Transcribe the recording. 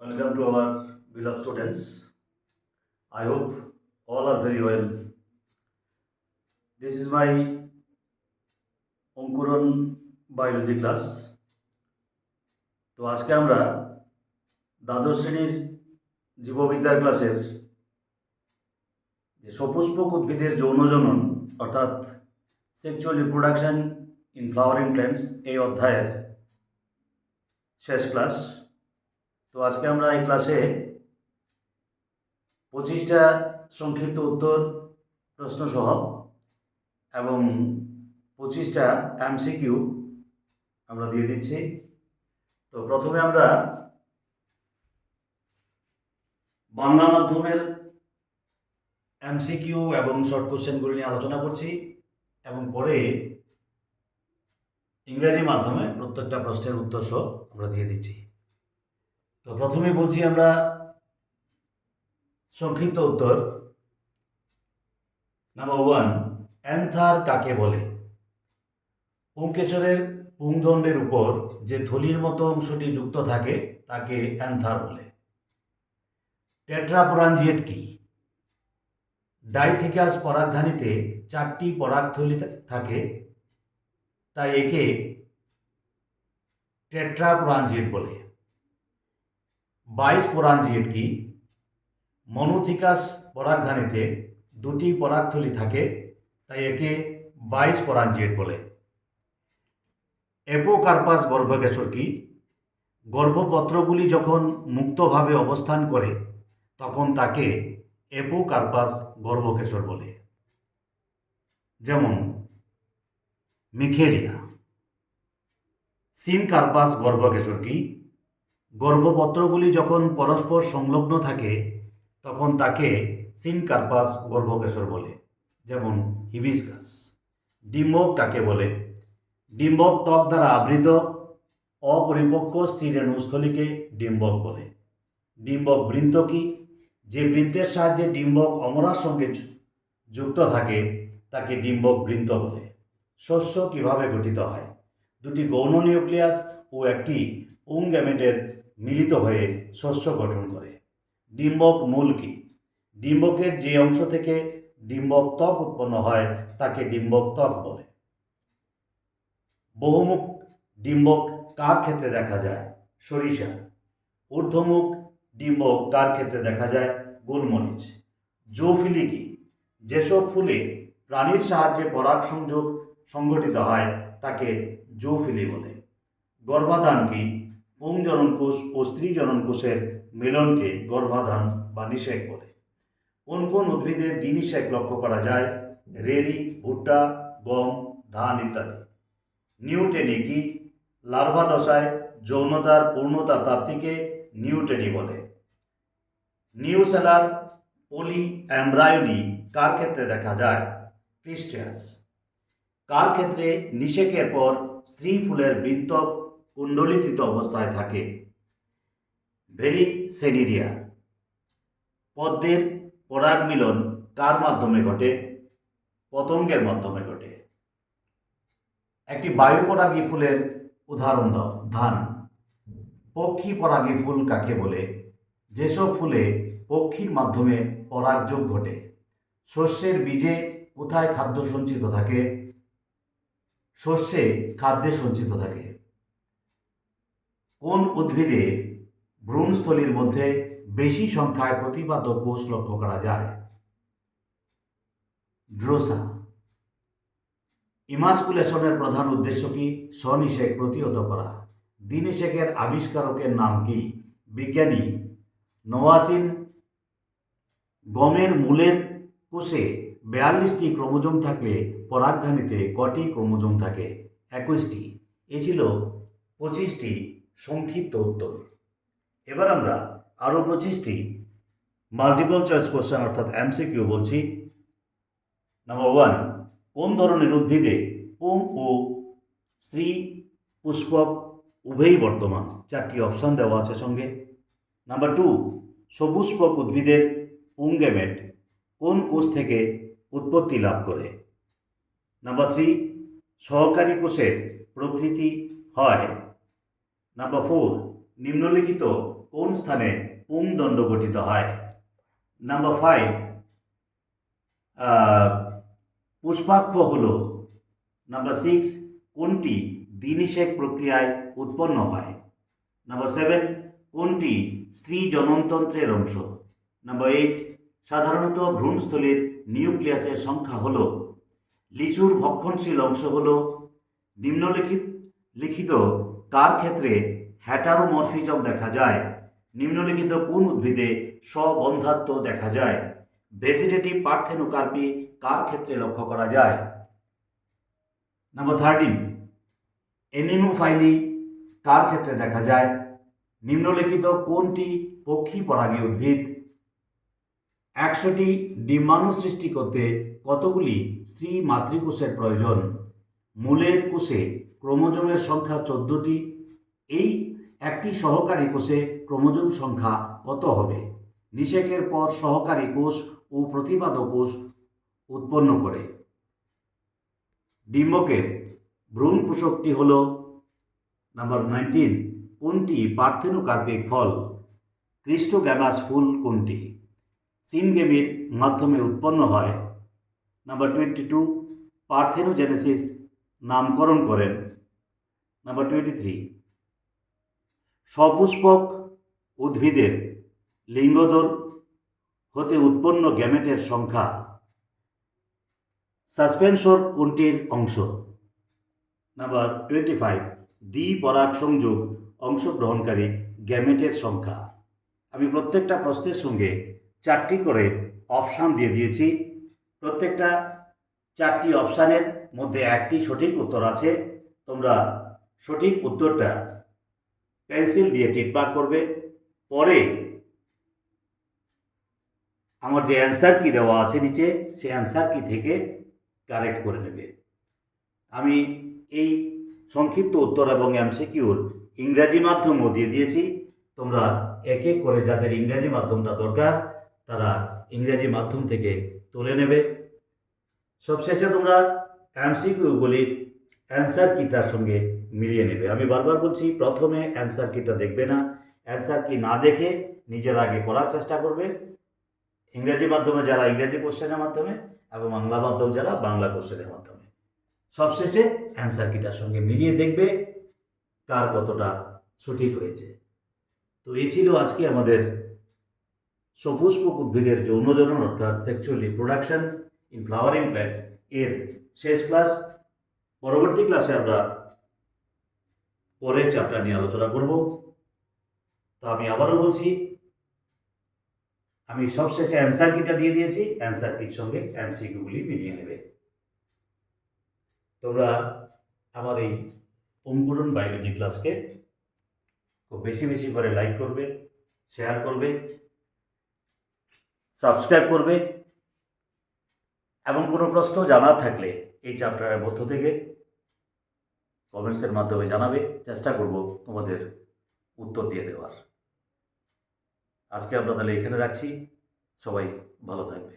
Welcome to our beloved students. I hope all are very well. This is my Ankuran biology class. তো আজকে আমরা দ্বাদশ শ্রেণীর জীববিদ্যার ক্লাসের যে সপুষ্পক উদ্ভিদের যৌনজনন অর্থাৎ sexual reproduction in flowering plants এই অধ্যায়ের শেষ ক্লাস। তো আজকে আমরা এই ক্লাসে 25টা সংক্ষিপ্ত উত্তর প্রশ্নসহ এবং 25টা এমসিকিউ আমরা দিয়ে দিচ্ছি। তো প্রথমে আমরা বাংলা মাধ্যমের এমসিকিউ এবং শর্ট কোশ্চেনগুলি নিয়ে আলোচনা করছি এবং পরে ইংরেজি মাধ্যমে প্রত্যেকটা প্রশ্নের উত্তর সহ আমরা দিয়ে দিচ্ছি। তো প্রথমে বলছি আমরা সংক্ষিপ্ত উত্তর। নাম্বার 1, অ্যান্থার কাকে বলে? পুংকেশরের পুংদণ্ডের উপর যে থলির মতো অংশটি যুক্ত থাকে তাকে অ্যান্থার বলে। টেট্রাপোরাঞ্জিয়েট কি? ডাইথিকাস পরাগধানীতে 4টি পরাগথলি থাকে, তাই একে টেট্রাপোরাঞ্জিয়েট বলে। বাইসপোরাঞ্জিয়েট কি? মনোথিকাস পরাগধানীতে 2টি পরাগথলি থাকে, তাই একে বাইসপোরাঞ্জিয়েট বলে। এপোকার্পাস গর্ভকেশর কি? গর্ভপত্রগুলি যখন মুক্তভাবে অবস্থান করে তখন তাকে এপোকার্পাস গর্ভকেশর বলে। যেমন মিখেরিয়া। সিনকার্পাস গর্ভকেশর কি? গর্ভপত্রগুলি যখন পরস্পর সংলগ্ন থাকে তখন তাকে সিনকার্পাস গর্ভকেশর বলে। যেমন হিবিস্কাস। ডিম্বক কাকে বলে? ডিম্বক ত্বক দ্বারা আবৃত অপরিপক্ক স্ত্রীরেণুস্থলীকে ডিম্বক বলে। ডিম্বক বৃন্ত কি? যে বৃন্তের সাহায্যে ডিম্বক অমরার সঙ্গে যুক্ত থাকে তাকে ডিম্বক বৃন্ত বলে। শস্য কিভাবে গঠিত হয়? 2টি গৌণ নিউক্লিয়াস ও একটি পুংগ্যামেটের মিলিত হয়ে শস্য গঠন করে। ডিম্বক মূল কি? ডিম্বকের যে অংশ থেকে ডিম্বক ত্বক উৎপন্ন হয় তাকে ডিম্বক ত্বক বলে। বহুমুখ ডিম্বক কার ক্ষেত্রে দেখা যায়? সরিষা। ঊর্ধ্বমুখ ডিম্বক কার ক্ষেত্রে দেখা যায়? গোলমরিচ। জুফিলি কি? যেসব ফুলে প্রাণীর সাহায্যে পরাগ সংযোগ সংঘটিত হয় তাকে জুফিলি বলে। গর্ভাধান কি? পুংজননকোষ ও স্ত্রী জননকোষের মিলনকে গর্ভাধান বা নিষেক বলে। কোন কোন উদ্ভিদে দ্বিনিষেক লক্ষ্য করা যায়? রেরি, ভুট্টা, গম, ধান ইত্যাদি। নিউটেনি কি? লার্ভা দশায় যৌনতার পূর্ণতা প্রাপ্তিকে নিউটেনি বলে। নিউসেলার পলি অ্যাম্ব্রায়োনি কার ক্ষেত্রে দেখা যায়? ক্রিস্টেয়াস। কার ক্ষেত্রে নিষেকের পর স্ত্রী ফুলের বৃন্তক কুণ্ডলীকৃত অবস্থায় থাকে? ভেরিসেনিরিয়া। পদ্মের পরাগ মিলন কার মাধ্যমে ঘটে? পতঙ্গের মাধ্যমে ঘটে। একটি বায়ুপরাগী ফুলের উদাহরণ দাও। ধান। পক্ষী পরাগী ফুল কাকে বলে? যেসব ফুলে পক্ষীর মাধ্যমে পরাগযোগ ঘটে। শস্যের বীজে কোথায় খাদ্য সঞ্চিত থাকে? শস্যে খাদ্যে সঞ্চিত থাকে। কোন উদ্ভিদে ভ্রূণস্থলীর মধ্যে বেশি সংখ্যায় প্রতিপাদক কোষ লক্ষ্য করা যায়? ড্রোসা। ইমাস্কুলেশনের প্রধান উদ্দেশ্য কি? স্বনিষেক প্রতিহত করা। দ্বিনিষেকের আবিষ্কারকের নাম কি? বিজ্ঞানী নোয়াসিন। গমের মূলের কোষে 42টি ক্রোমোজোম থাকলে পরাগধানীতে কটি ক্রোমোজোম থাকে? 21টি। এ ছিল 25টি সংক্ষিপ্ত উত্তর। এবার আমরা আরও 25টি মাল্টিপল চয়েস কোশ্চেন অর্থাৎ এমসিকিউ বলছি। নাম্বার 1, কোন ধরনের উদ্ভিদে পুং ও স্ত্রী পুষ্পক উভয়ই বর্তমান? 4টি অপশান দেওয়া আছে সঙ্গে। নাম্বার 2, সপুষ্পক উদ্ভিদের পুংগ্যামেট কোন কোষ থেকে উৎপত্তি লাভ করে? নাম্বার 3, সহকারী কোষের প্রকৃতি হয়। নাম্বার 4, নিম্নলিখিত কোন স্থানে পুংদণ্ড গঠিত হয়? নাম্বার 5, পুষ্পাক্ষ হল। নাম্বার 6, কোনটি দ্বিনিষেক প্রক্রিয়ায় উৎপন্ন হয়? নাম্বার 7, কোনটি স্ত্রী জননতন্ত্রের অংশ? নাম্বার 8, সাধারণত ভ্রূণস্থলীর নিউক্লিয়াসের সংখ্যা হল? লিচুর ভক্ষণশীল অংশ হল? নিম্নলিখিত কার ক্ষেত্রে হ্যাটারোমরফিজম দেখা যায়? নিম্নলিখিত কোন উদ্ভিদে স্ববন্ধাত্ব দেখা যায়? ভেজিটেটিভ পার্থেনোকার্পি কার ক্ষেত্রে লক্ষ্য করা যায়? নাম্বার 13, এনিমোফাইলি কার ক্ষেত্রে দেখা যায়? নিম্নলিখিত কোনটি পক্ষী পরাগী উদ্ভিদ? 100টি ডিম্বাণু সৃষ্টি করতে কতগুলি স্ত্রী মাতৃকোষের প্রয়োজন? মূলের কোষে ক্রোমোজোমের সংখ্যা 14টি। এই একটি সহকারী কোষে ক্রোমোজোম সংখ্যা কত হবে? নিষেকের পর সহকারী কোষ ও প্রতিপাদক কোষ উৎপন্ন করে। ডিম্বকের ভ্রূণ পোষকটি হল? নাম্বার 19, কোনটি পার্থেনোকার্পিক ফল? ক্রিস্টোগ্যামাস ফুল কোনটি? সিনগেমির মাধ্যমে উৎপন্ন হয়। নাম্বার 22, পার্থেনোজেনেসিস নামকরণ করেন। নাম্বার 23, সপুষ্পক উদ্ভিদের লিঙ্গদ্বার হতে উৎপন্ন গ্যামেটের সংখ্যা? সাসপেনশন কোনটির অংশ? নাম্বার 25, দ্বিপরাগ সংযোগ অংশগ্রহণকারী গ্যামেটের সংখ্যা? আমি প্রত্যেকটা প্রশ্নের সঙ্গে 4টি করে অপশান দিয়ে দিয়েছি। প্রত্যেকটা 4টি অপশানের মধ্যে একটি সঠিক উত্তর আছে। তোমরা সঠিক উত্তরটা পেন্সিল দিয়ে টিকমার্ক করবে। পরে আমার যে অ্যান্সার কি দেওয়া আছে নিচে, সেই অ্যান্সার কি থেকে কারেক্ট করে নেবে। আমি এই সংক্ষিপ্ত উত্তর এবং এমসিকিউর ইংরাজি মাধ্যমও দিয়ে দিয়েছি। তোমরা এক এক করে যাদের ইংরাজি মাধ্যমটা দরকার তারা ইংরাজি মাধ্যম থেকে তুলে নেবে। সবশেষে তোমরা এমসিকিউগুলির অ্যান্সার কিটার সঙ্গে মিলিয়ে নেবে। আমি বারবার বলছি, প্রথমে অ্যান্সার কিটা দেখবে না, অ্যান্সার কি না দেখে নিজের আগে করার চেষ্টা করবে। ইংরেজি মাধ্যমে যারা ইংরেজি কোশ্চেনের মাধ্যমে এবং বাংলা মাধ্যম যারা বাংলা কোশ্চেনের মাধ্যমে। সবশেষে অ্যান্সার কিটার সঙ্গে মিলিয়ে দেখবে কার কতটা সঠিক হয়েছে। তো এই ছিল আজকে আমাদের সপুষ্পক উদ্ভিদের যৌনজনন অর্থাৎ sexual reproduction in flowering plants এর শেষ ক্লাস। পরবর্তী ক্লাসে আমরা পরের চ্যাপ্টার নিয়ে আলোচনা করব। তো আমি আবারও বলছি, আমি সবশেষে অ্যান্সার কিটা দিয়ে দিয়েছি, অ্যান্সার কির সঙ্গে এমসিকিউগুলি মিলিয়ে নেবে। তোমরা আমার এই অঙ্কুরণ বায়োলজি ক্লাসকে খুব বেশি বেশি করে লাইক করবে, শেয়ার করবে, সাবস্ক্রাইব করবে এবং কোনো প্রশ্ন জানার থাকলে এই চ্যাপ্টারের মধ্য থেকে কমেন্টসের মাধ্যমে জানাবে। চেষ্টা করব তোমাদের উত্তর দিয়ে দেওয়ার। আজকে আমরা তাহলে এখানে রাখছি। সবাই ভালো থাকবে।